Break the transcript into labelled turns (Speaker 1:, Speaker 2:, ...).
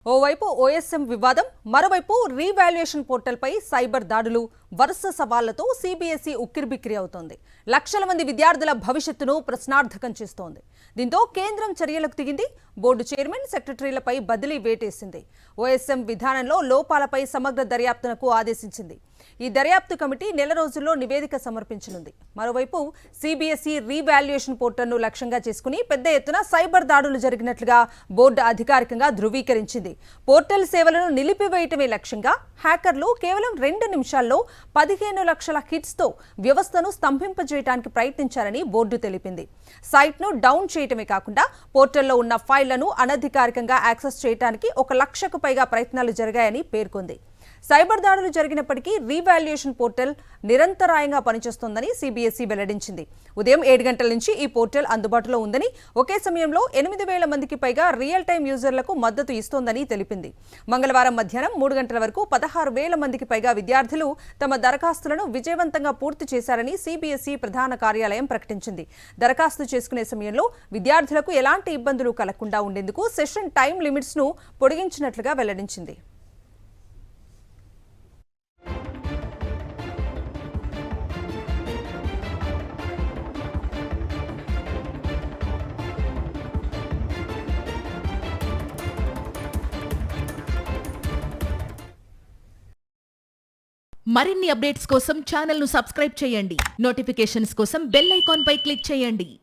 Speaker 1: ఓవైపు ఓఎస్ఎం వివాదం, మరోవైపు రీవాల్యుయేషన్ పోర్టల్పై సైబర్ దాడులు, వరుస సవాళ్లతో సిబిఎస్ఈ ఉక్కిరిబిక్కిరి అవుతోంది. లక్షల మంది విద్యార్థుల భవిష్యత్తును ప్రశ్నార్థకం చేస్తోంది. దీంతో కేంద్రం చర్యలకు దిగింది. బోర్డు చైర్మన్, సెక్రటరీలపై బదిలీ వేటేసింది. ఓఎస్ఎం విధానంలో లోపాలపై సమగ్ర దర్యాప్తునకు ఆదేశించింది. ఈ దర్యాప్తు కమిటీ నెల రోజుల్లో నివేదిక సమర్పించనుంది. మరోవైపు సిబిఎస్ఈ రీవాల్యుయేషన్ పోర్టల్ను లక్ష్యంగా చేసుకుని పెద్ద ఎత్తున సైబర్ దాడులు జరిగినట్లుగా బోర్డు అధికారికంగా ధృవీకరించింది. పోర్టల్ సేవలను నిలిపివేయటమే లక్ష్యంగా హ్యాకర్లు కేవలం 2 నిమిషాల్లో 15 లక్షల హిట్స్తో వ్యవస్థను స్తంభింపజేయడానికి ప్రయత్నించారని బోర్డు తెలిపింది. సైట్ను డౌన్ చేయటమే కాకుండా పోర్టల్లో ఉన్న ఫైళ్లను అనధికారికంగా యాక్సెస్ చేయడానికి 1 లక్షకు పైగా ప్రయత్నాలు జరిగాయని పేర్కొంది. సైబర్ దాడులు జరిగినప్పటికీ రీవాల్యుయేషన్ పోర్టల్ నిరంతరాయంగా పనిచేస్తోందని సిబిఎస్ఈ వెల్లడించింది. ఉదయం 7 గంటల నుంచి ఈ పోర్టల్ అందుబాటులో ఉందని, ఒకే సమయంలో 8,000 మందికి పైగా రియల్ టైం యూజర్లకు మద్దతు ఇస్తోందని తెలిపింది. మంగళవారం మధ్యాహ్నం 3 గంటల వరకు 16,000 మందికి పైగా విద్యార్థులు తమ దరఖాస్తులను విజయవంతంగా పూర్తి చేశారని సిబిఎస్ఈ ప్రధాన కార్యాలయం ప్రకటించింది. దరఖాస్తు చేసుకునే సమయంలో విద్యార్థులకు ఎలాంటి ఇబ్బందులు కలగకుండా ఉండేందుకు సెషన్ టైం లిమిట్స్ ను పొడిగించినట్లుగా వెల్లడించింది.
Speaker 2: మరిన్ని అప్డేట్స్ కోసం ఛానల్ ను సబ్స్క్రైబ్ చేయండి. నోటిఫికేషన్స్ కోసం బెల్ ఐకాన్ పై క్లిక్ చేయండి.